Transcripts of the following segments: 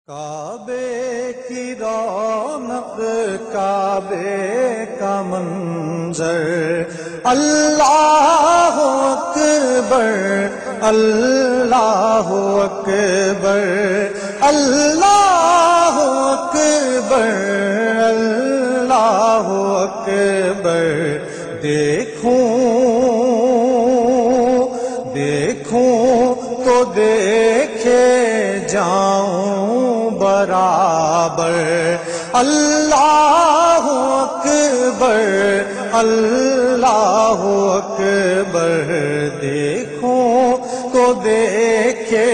काबे की रौनक काबे का मंजर, अल्लाह अकबर अल्लाह अकबर अल्लाह अकबर अल्लाह अकबर। देखूं देखूं तो देखे जाऊं बराबर, अल्लाह अकबर अल्लाह अकबर। देखूं तो देखे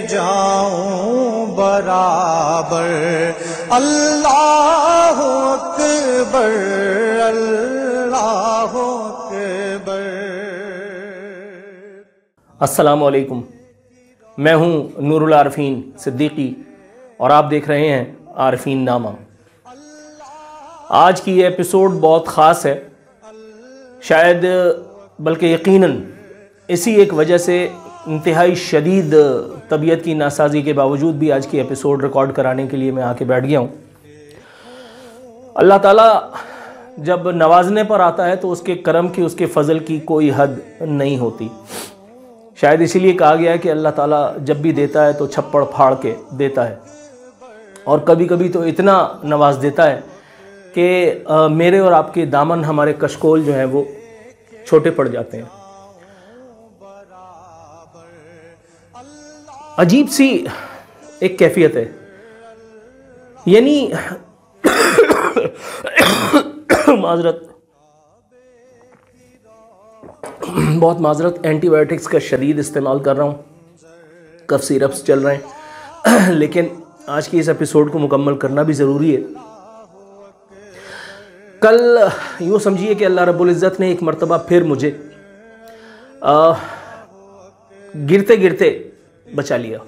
जाऊं बराबर, अल्लाह अकबर अल्लाह अकबर। अस्सलामु अलैकुम, मैं हूं नूरुल आरिफीन सिद्दीकी और आप देख रहे हैं आरिफीन नामा। आज की ये एपिसोड बहुत ख़ास है, शायद बल्कि यकीनन इसी एक वजह से इंतहाई शदीद तबीयत की नासाजी के बावजूद भी आज की एपिसोड रिकॉर्ड कराने के लिए मैं आके बैठ गया हूँ। अल्लाह ताला जब नवाजने पर आता है तो उसके करम की, उसके फ़ज़ल की कोई हद नहीं होती। शायद इसीलिए कहा गया है कि अल्लाह ताला जब भी देता है तो छप्पड़ फाड़ के देता है, और कभी कभी तो इतना नवाज देता है कि मेरे और आपके दामन, हमारे कशकोल जो हैं वो छोटे पड़ जाते हैं। अजीब सी एक कैफियत है, यानी माजरत, बहुत माजरत, एंटीबायोटिक्स का शदीद इस्तेमाल कर रहा हूँ, कफ सिरप्स चल रहे हैं, लेकिन आज की इस एपिसोड को मुकम्मल करना भी ज़रूरी है। कल यूँ समझिए कि अल्लाह रब्बुल इज़्ज़त ने एक मर्तबा फिर मुझे गिरते गिरते बचा लिया।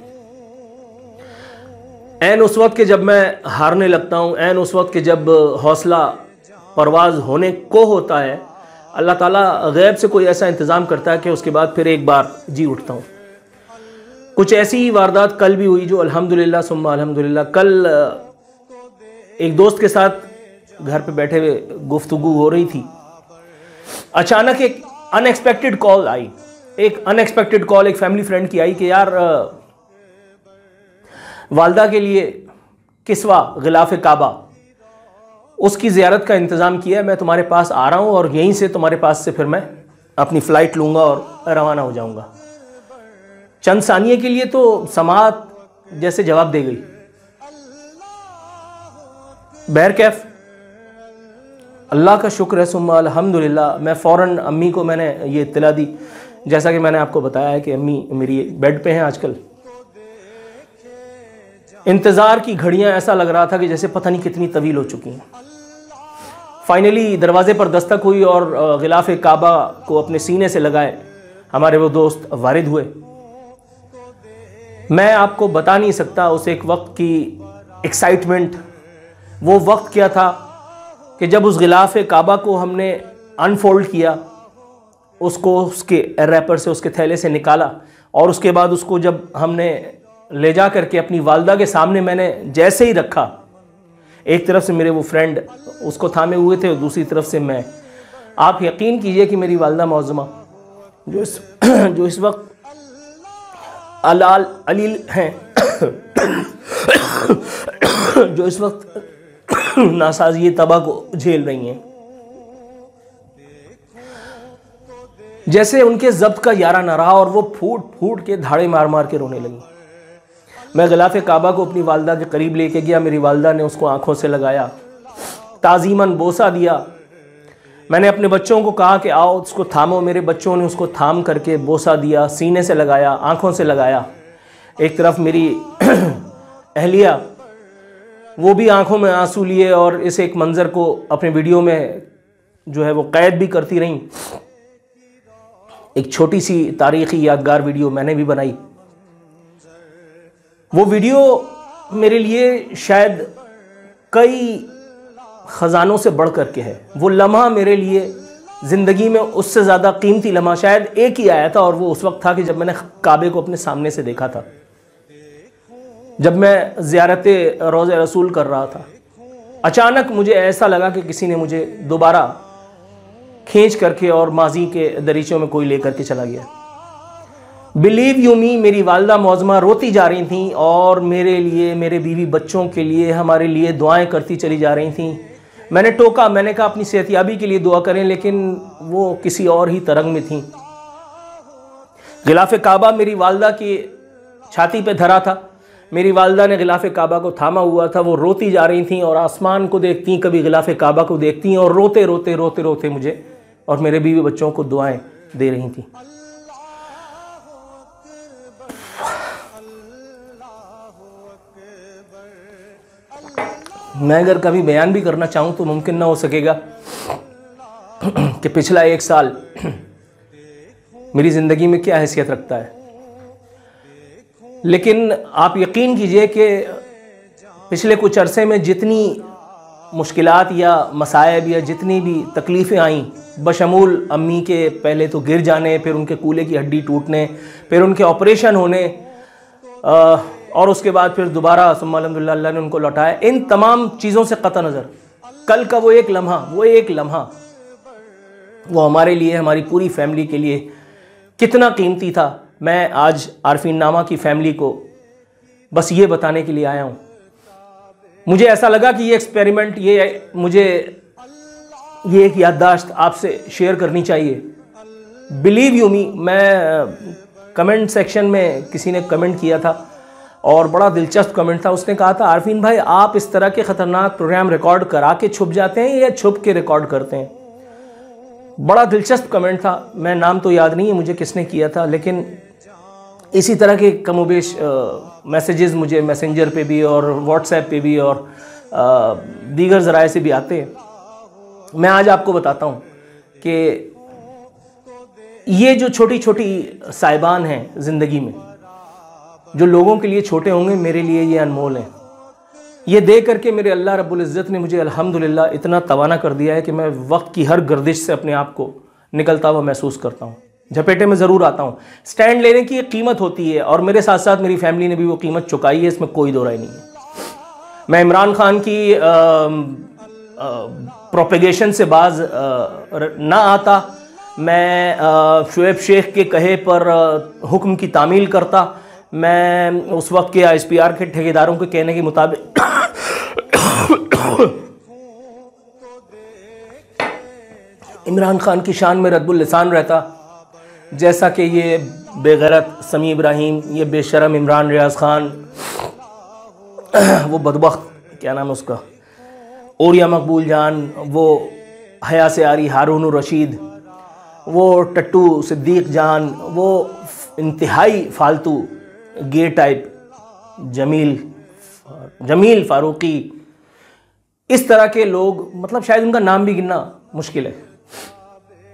ऐन उस वक्त के जब मैं हारने लगता हूँ, ऐन उस वक्त के जब हौसला परवाज़ होने को होता है, अल्लाह ताला गैब से कोई ऐसा इंतज़ाम करता है कि उसके बाद फिर एक बार जी उठता हूँ। कुछ ऐसी ही वारदात कल भी हुई जो अल्हम्दुलिल्लाह सुम्मा अल्हम्दुलिल्लाह। कल एक दोस्त के साथ घर पे बैठे हुए गुफ्तगू हो रही थी, अचानक एक अनएक्सपेक्टेड कॉल आई। एक अनएक्सपेक्टेड कॉल एक फैमिली फ्रेंड की आई कि यार वालदा के लिए किस्वा गिलाफ काबा, उसकी ज़ियारत का इंतज़ाम किया है, मैं तुम्हारे पास आ रहा हूँ और यहीं से तुम्हारे पास से फिर मैं अपनी फ़्लाइट लूँगा और रवाना हो जाऊँगा। चंद सानिये के लिए तो समात जैसे जवाब दे गई। बहरकैफ अल्लाह का शुक्र है सुम्मा अल्हम्दुलिल्लाह, मैं फ़ौरन अम्मी को मैंने ये इत्तला दी, जैसा कि मैंने आपको बताया है कि अम्मी मेरी बेड पे हैं आजकल। इंतज़ार की घड़ियां ऐसा लग रहा था कि जैसे पता नहीं कितनी तवील हो चुकी हैं। फाइनली दरवाजे पर दस्तक हुई और गिलाफ काबा को अपने सीने से लगाए हमारे वो दोस्त वारिद हुए। मैं आपको बता नहीं सकता उस एक वक्त की एक्साइटमेंट। वो वक्त क्या था कि जब उस गिलाफ काबा को हमने अनफोल्ड किया, उसको उसके रैपर से, उसके थैले से निकाला, और उसके बाद उसको जब हमने ले जा करके अपनी वालदा के सामने मैंने जैसे ही रखा, एक तरफ से मेरे वो फ्रेंड उसको थामे हुए थे और दूसरी तरफ से मैं। आप यकीन कीजिए कि मेरी वालदा मौज़मा जो इस वक्त अलाल अलील हैं जो इस वक्त नासाज़ी तबाह को झेल रही हैं, जैसे उनके ज़ब्त का यारा न रहा और वो फूट फूट के धाड़े मार मार के रोने लगी। मैं गिलाफ काबा को अपनी वालदा के करीब लेके गया, मेरी वालदा ने उसको आंखों से लगाया, ताज़ीमन बोसा दिया। मैंने अपने बच्चों को कहा कि आओ उसको थामो, मेरे बच्चों ने उसको थाम करके बोसा दिया, सीने से लगाया, आंखों से लगाया। एक तरफ मेरी अहलिया, वो भी आंखों में आंसू लिए और इस एक मंज़र को अपने वीडियो में जो है वो कैद भी करती रहीं। एक छोटी सी तारीख़ी यादगार वीडियो मैंने भी बनाई। वो वीडियो मेरे लिए शायद कई ख़जानों से बढ़ कर के है। वो लम्हा मेरे लिए ज़िंदगी में उससे ज़्यादा कीमती लम्हा शायद एक ही आया था, और वो उस वक्त था कि जब मैंने काबे को अपने सामने से देखा था। जब मैं ज़ियारत रोज़े रसूल कर रहा था, अचानक मुझे ऐसा लगा कि किसी ने मुझे दोबारा खींच करके और माजी के दरीचों में कोई लेकर के चला गया। बिलीव यू मी, मेरी वालदा मौज़मा रोती जा रही थी और मेरे लिए, मेरे बीवी बच्चों के लिए, हमारे लिए दुआएं करती चली जा रही थी। मैंने टोका, मैंने कहा अपनी सेहतयाबी के लिए दुआ करें, लेकिन वो किसी और ही तरंग में थी। गिलाफ काबा मेरी वालदा की छाती पे धरा था। मेरी वालदा ने गिलाफ काबा को थामा हुआ था। वो रोती जा रही थी और आसमान को देखती, कभी गिलाफ काबा को देखती और रोते रोते रोते रोते मुझे और मेरे बीवी बच्चों को दुआएं दे रही थी। मैं अगर कभी बयान भी करना चाहूँ तो मुमकिन ना हो सकेगा कि पिछला 1 साल मेरी ज़िंदगी में क्या हैसियत रखता है। लेकिन आप यकीन कीजिए कि पिछले कुछ अरसे में जितनी मुश्किलात या मसाइब या जितनी भी तकलीफ़ें आईं, बशमूल अम्मी के पहले तो गिर जाने, फिर उनके कूल्हे की हड्डी टूटने, फिर उनके ऑपरेशन होने, और उसके बाद फिर दोबारा सुम्मा अल्हम्दुलिल्लाह अल्लाह ने उनको लौटाया। इन तमाम चीज़ों से कतई नज़र कल का वो एक लम्हा वो हमारे लिए, हमारी पूरी फैमिली के लिए कितना कीमती था। मैं आज आरफीन नामा की फैमिली को बस ये बताने के लिए आया हूँ। मुझे ऐसा लगा कि ये एक्सपेरिमेंट, मुझे ये एक याददाश्त आपसे शेयर करनी चाहिए। बिलीव यू मी, मैं कमेंट सेक्शन में किसी ने कमेंट किया था और बड़ा दिलचस्प कमेंट था। उसने कहा था, आरफीन भाई आप इस तरह के ख़तरनाक प्रोग्राम रिकॉर्ड करा के छुप जाते हैं या छुप के रिकॉर्ड करते हैं? बड़ा दिलचस्प कमेंट था। मैं नाम तो याद नहीं है मुझे किसने किया था, लेकिन इसी तरह के कमोबेश मैसेजेस मुझे मैसेंजर पे भी और व्हाट्सएप पे भी और दीगर ज़राए से भी आते हैं। मैं आज आपको बताता हूँ कि ये जो छोटी छोटी साइबान हैं ज़िंदगी में, जो लोगों के लिए छोटे होंगे, मेरे लिए ये अनमोल हैं। ये देख करके मेरे अल्लाह रब्बुल इज़्ज़त ने मुझे अल्हम्दुलिल्लाह इतना तवाना कर दिया है कि मैं वक्त की हर गर्दिश से अपने आप को निकलता हुआ महसूस करता हूँ। झपेटे में ज़रूर आता हूँ। स्टैंड लेने की एक कीमत होती है और मेरे साथ साथ मेरी फैमिली ने भी वो कीमत चुकाई है, इसमें कोई दो राय नहीं है। मैं इमरान खान की प्रोपेगेशन से बाज ना आता, मैं शुएब शेख के कहे पर हुक्म की तामील करता, मैं उस वक्त के ISPR के ठेकेदारों के कहने के मुताबिक इमरान खान की शान में रद्दुल लिसान रहता, जैसा कि ये बेगैरत समी इब्राहिम, ये बेशरम इमरान रियाज खान, वो बदबख्त क्या नाम है उसका, ओरिया मकबूल जान, वो हया से आरी हारून रशीद, वो टट्टू सिद्दीक जान, वो इंतहाई फालतू गे टाइप जमील फारूकी, इस तरह के लोग, मतलब शायद उनका नाम भी गिनना मुश्किल है।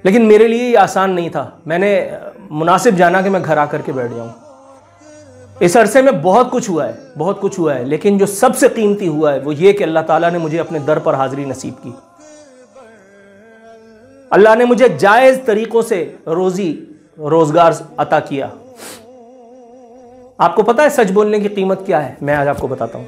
लेकिन मेरे लिए ये आसान नहीं था। मैंने मुनासिब जाना कि मैं घर आकर के बैठ जाऊं। इस अरसे में बहुत कुछ हुआ है, लेकिन जो सबसे कीमती हुआ है वो ये कि अल्लाह ताला ने मुझे अपने दर पर हाजिरी नसीब की। अल्लाह ने मुझे जायज़ तरीक़ों से रोज़गार अता किया। आपको पता है सच बोलने की कीमत क्या है? मैं आज आपको बताता हूँ।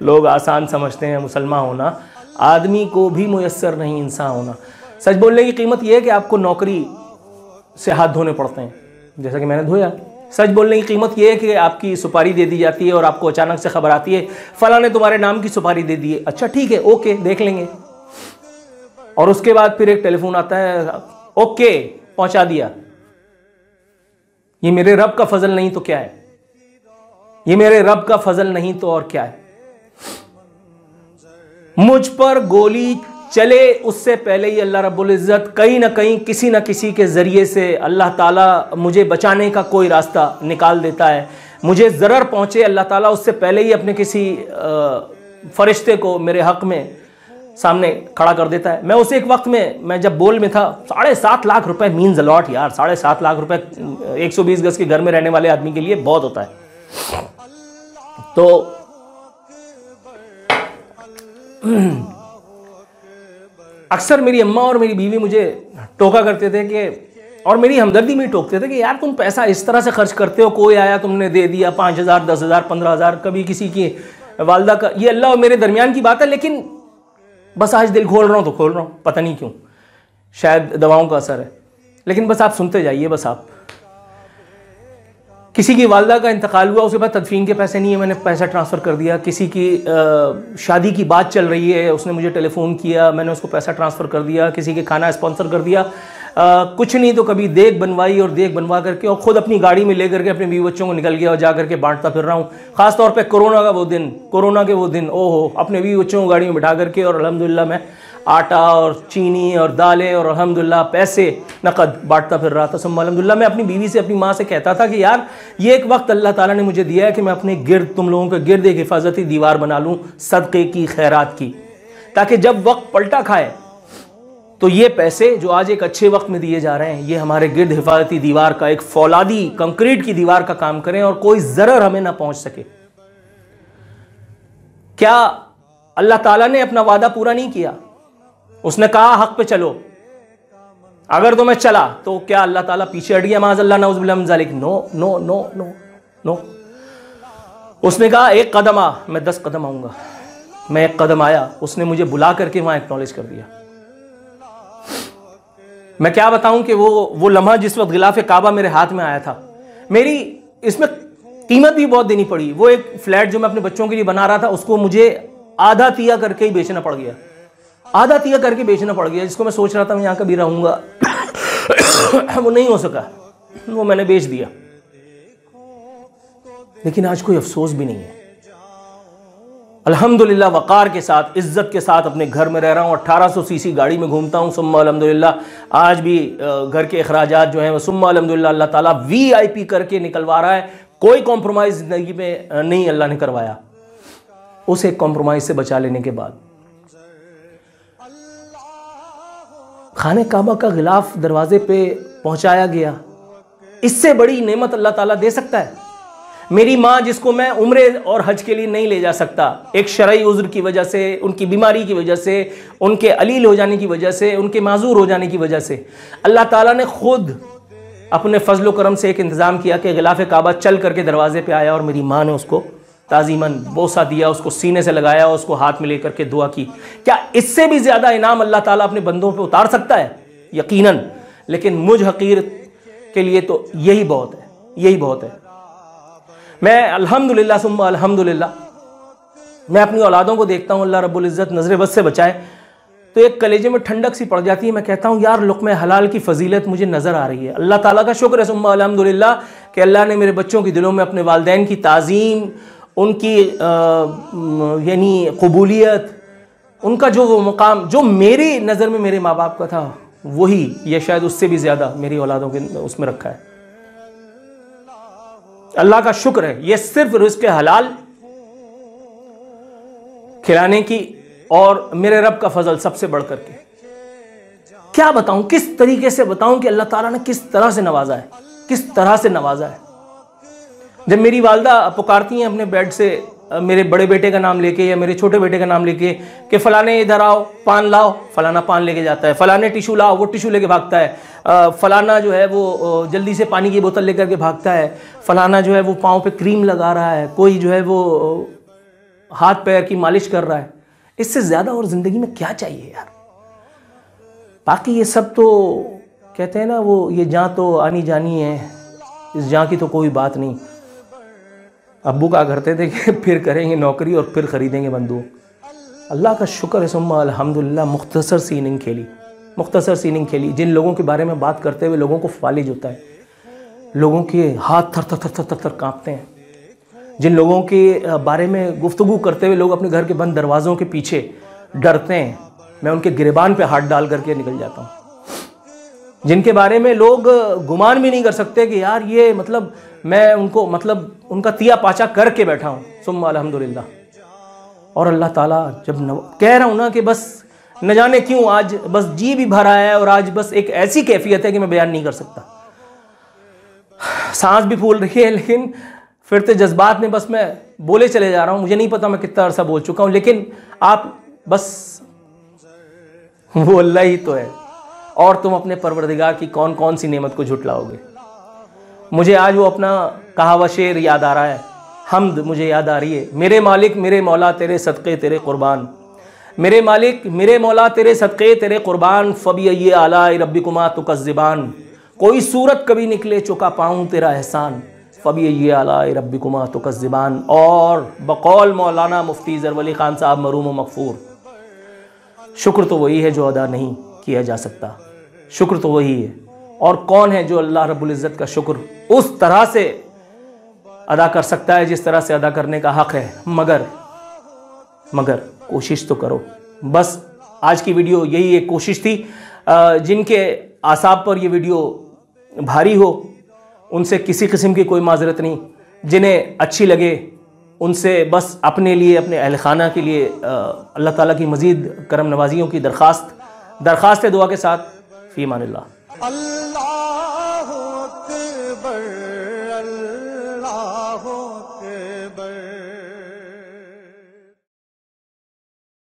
लोग आसान समझते हैं मुसलमान होना, आदमी को भी मुयस्सर नहीं इंसान होना। सच बोलने की कीमत यह है कि आपको नौकरी से हाथ धोने पड़ते हैं, जैसा कि मैंने धोया। सच बोलने की कीमत यह है कि आपकी सुपारी दे दी जाती है और आपको अचानक से खबर आती है फलां ने तुम्हारे नाम की सुपारी दे दी है। अच्छा ठीक है, ओके, देख लेंगे। और उसके बाद फिर एक टेलीफोन आता है, ओके पहुंचा दिया। ये मेरे रब का फजल नहीं तो क्या है? ये मेरे रब का फजल नहीं तो और क्या है? मुझ पर गोली चले उससे पहले ही अल्लाह रब्बुल इज़्ज़त कहीं ना कहीं किसी न किसी के ज़रिए से अल्लाह ताला मुझे बचाने का कोई रास्ता निकाल देता है। मुझे ज़रर पहुँचे, अल्लाह ताला उससे पहले ही अपने किसी फरिश्ते को मेरे हक़ में सामने खड़ा कर देता है। मैं उस एक वक्त में, मैं जब बोल में था, 7.5 लाख रुपए मीन्स अ लॉट यार। 7.5 लाख रुपए 120 गज के घर में रहने वाले आदमी के लिए बहुत होता है। तो अक्सर मेरी अम्मा और मेरी बीवी मुझे टोका करते थे कि और मेरी हमदर्दी में टोकते थे कि यार तुम पैसा इस तरह से खर्च करते हो, कोई आया तुमने दे दिया 5,000 10,000 15,000, कभी किसी की वालदा का, ये अल्लाह और मेरे दरमियान की बात है, लेकिन बस आज दिल खोल रहा हूँ तो खोल रहा हूँ, पता नहीं क्यों, शायद दवाओं का असर है। लेकिन बस आप सुनते जाइए। बस आप, किसी की वालदा का इंतकाल हुआ, उसके बाद तदफीन के पैसे नहीं है, मैंने पैसा ट्रांसफ़र कर दिया। किसी की शादी की बात चल रही है, उसने मुझे टेलीफोन किया, मैंने उसको पैसा ट्रांसफ़र कर दिया। किसी के खाना स्पॉन्सर कर दिया। कुछ नहीं तो कभी देख बनवाई और देख बनवा करके और ख़ुद अपनी गाड़ी में ले करके अपने बीवी बच्चों को निकल गया और जा करके बांटता फिर रहा हूँ। ख़ास तौर पे कोरोना के वो दिन ओहो, अपने बीवी बच्चों को गाड़ी में बिठा करके, और अल्हम्दुलिल्लाह मैं आटा और चीनी और दालें और अल्हम्दुलिल्लाह पैसे नकद बांटता फिर रहा था। सुम्मा अल्हम्दुलिल्लाह मैं अपनी बीवी से, अपनी माँ से कहता था कि यार ये एक वक्त अल्लाह ताला ने मुझे दिया है कि मैं अपने गिर्द, तुम लोगों के गिर्द एक हिफाजती दीवार बना लूँ सदक़े की, खैरात की, ताकि जब वक्त पलटा खाए तो ये पैसे जो आज एक अच्छे वक्त में दिए जा रहे हैं, ये हमारे गिर्द हिफाजती दीवार का, एक फौलादी कंक्रीट की दीवार का काम करें और कोई ज़रर हमें ना पहुंच सके। क्या अल्लाह ताला ने अपना वादा पूरा नहीं किया? उसने कहा हक पे चलो, अगर तो मैं चला तो क्या अल्लाह ताला पीछे हट गया? माज़अल्लाह नऊज़ुबिल्लाह मिन ज़ालिक। No no no no no. उसने कहा एक कदम आ, मैं 10 कदम आऊंगा। मैं एक कदम आया, उसने मुझे बुला करके वहां एक्नॉलेज कर दिया। मैं क्या बताऊं कि वो लम्हा जिस वक्त गिलाफ काबा मेरे हाथ में आया था, मेरी इसमें कीमत भी बहुत देनी पड़ी। वो एक फ्लैट जो मैं अपने बच्चों के लिए बना रहा था, उसको मुझे आधा तिया करके ही बेचना पड़ गया, आधा तिया करके बेचना पड़ गया। जिसको मैं सोच रहा था मैं यहाँ कभी रहूंगा वो नहीं हो सका, वो मैंने बेच दिया। लेकिन आज कोई अफसोस भी नहीं है। अल्हम्दुलिल्लाह वक़ार के साथ, इज्जत के साथ अपने घर में रह रहा हूँ। 1800 सीसी गाड़ी में घूमता हूँ। सुम्मा अल्हम्दुलिल्लाह आज भी घर के अखराजात जो हैं वो सुम्मा अल्हम्दुलिल्लाह अल्लाह ताला VIP करके निकलवा रहा है। कोई कॉम्प्रोमाइज़ ज़िंदगी में नहीं अल्लाह ने करवाया। उस एक कॉम्प्रोमाइज़ से बचा लेने के बाद खाने काबा का गिलाफ दरवाजे पे पहुँचाया गया। इससे बड़ी नेमत अल्लाह ताला दे सकता है? मेरी माँ जिसको मैं उम्रे और हज के लिए नहीं ले जा सकता, एक शरई उज़्र की वजह से, उनकी बीमारी की वजह से, उनके अलील हो जाने की वजह से, उनके माजूर हो जाने की वजह से, अल्लाह ताला ने खुद अपने फजल करम से एक इंतज़ाम किया कि गिलाफ काबा चल करके दरवाजे पे आया और मेरी माँ ने उसको ताज़ीमन बोसा दिया, उसको सीने से लगाया, उसको हाथ में लेकर के दुआ की। क्या इससे भी ज़्यादा इनाम अल्लाह ताला अपने बंदों पर उतार सकता है? यकीनन। लेकिन मुझ हकीर के लिए तो यही बहुत है, यही बहुत है। मैं अल्हम्दुलिल्लाह सुम्मा अल्हम्दुलिल्लाह मैं अपनी औलादों को देखता हूँ, अल्लाह रब्बुल इज़्ज़त नज़र बद से बचाए, तो एक कलेजे में ठंडक सी पड़ जाती है। मैं कहता हूँ यार लुक़्मे हलाल की फजीलत मुझे नज़र आ रही है। अल्लाह ताला का शुक्र है सुम्मा अल्हम्दुलिल्लाह कि अल्लाह ने मेरे बच्चों के दिलों में अपने वालिदैन की ताज़ीम, उनकी यानी कबूलियत, उनका जो वो मुकाम जो मेरी नज़र में मेरे माँ बाप का था, वही या शायद उससे भी ज़्यादा मेरी औलादों के उसमें रखा है। अल्लाह का शुक्र है। ये सिर्फ रिज़्क़ हलाल खिलाने की और मेरे रब का फजल सबसे बढ़ करके। क्या बताऊं, किस तरीके से बताऊं कि अल्लाह ताला ने किस तरह से नवाजा है, किस तरह से नवाजा है। जब मेरी वालदा पुकारती हैं अपने बेड से मेरे बड़े बेटे का नाम लेके या मेरे छोटे बेटे का नाम लेके कि फ़लाने इधर आओ, पान लाओ, फ़लाना पान लेके जाता है, फ़लाने टिशू लाओ, वो टिशू लेके भागता है, फ़लाना जो है वो जल्दी से पानी की बोतल लेकर के भागता है, फ़लाना जो है वो पाँव पे क्रीम लगा रहा है, कोई जो है वो हाथ पैर की मालिश कर रहा है। इससे ज़्यादा और ज़िंदगी में क्या चाहिए यार? बाकी ये सब तो कहते हैं ना, वो ये जान तो आनी जानी है, इस जान की तो कोई बात नहीं। अब्बू कहा करते थे कि फिर करेंगे नौकरी और फिर ख़रीदेंगे बंदूक। अल्लाह का शुक्र है सुम्मा अल्हम्दुलिल्लाह मुख्तसर सी इनिंग खेली। जिन लोगों के बारे में बात करते हुए लोगों को फालिज होता है, लोगों के हाथ थर थर थर थर थर काँपते हैं, जिन लोगों के बारे में गुफ्तगू करते हुए लोग अपने घर के बंद दरवाज़ों के पीछे डरते हैं, मैं उनके गिरबान पे हाथ डाल करके निकल जाता हूँ। जिनके बारे में लोग गुमान भी नहीं कर सकते कि यार ये मतलब मैं उनको मतलब उनका तिया पाचा करके बैठा हूँ, सुम्मा अल्हम्दुलिल्लाह। और अल्लाह ताला जब कह रहा हूँ ना कि बस न जाने क्यों आज बस जी भी भरा है और आज बस एक ऐसी कैफियत है कि मैं बयान नहीं कर सकता। सांस भी फूल रही है, लेकिन फिरते जज्बात में बस मैं बोले चले जा रहा हूँ। मुझे नहीं पता मैं कितना अरसा बोल चुका हूँ, लेकिन आप बस वो अल्लाह ही तो है, और तुम अपने परवरदिगार की कौन कौन सी नेमत को झुटलाओगे। मुझे आज वो अपना कहा हुआ शेर याद आ रहा है, हम्द मुझे याद आ रही है। मेरे मालिक मेरे मौला तेरे सदक़े तेरे कुर्बान, मेरे मालिक मेरे मौला तेरे सदक़े तेरे कुर्बान, फ़बी आला रब्बिकुमा तुकज़्ज़िबान, कोई सूरत कभी निकले चुका पाऊँ तेरा एहसान, फ़बी आला रब्बिकुमा तुकज़्ज़िबान। और बकौल मौलाना मुफ्ती ज़र वली ख़ान साहब मरूम व मग़फ़ूर, शुक्र तो वही है जो अदा नहीं किया जा सकता, शुक्र तो वही है। और कौन है जो अल्लाह रब्बुल इज़्ज़त का शुक्र उस तरह से अदा कर सकता है जिस तरह से अदा करने का हक़ है। मगर कोशिश तो करो। बस आज की वीडियो यही एक कोशिश थी। जिनके आसाब पर ये वीडियो भारी हो उनसे किसी किस्म की कोई माजरत नहीं, जिन्हें अच्छी लगे उनसे बस अपने लिए अपने अहल खाना के लिए अल्लाह ताला की मज़ीद करम नवाजियों की दरख्वास्त है दुआ के साथ। फ़ी अमानिल्लाह।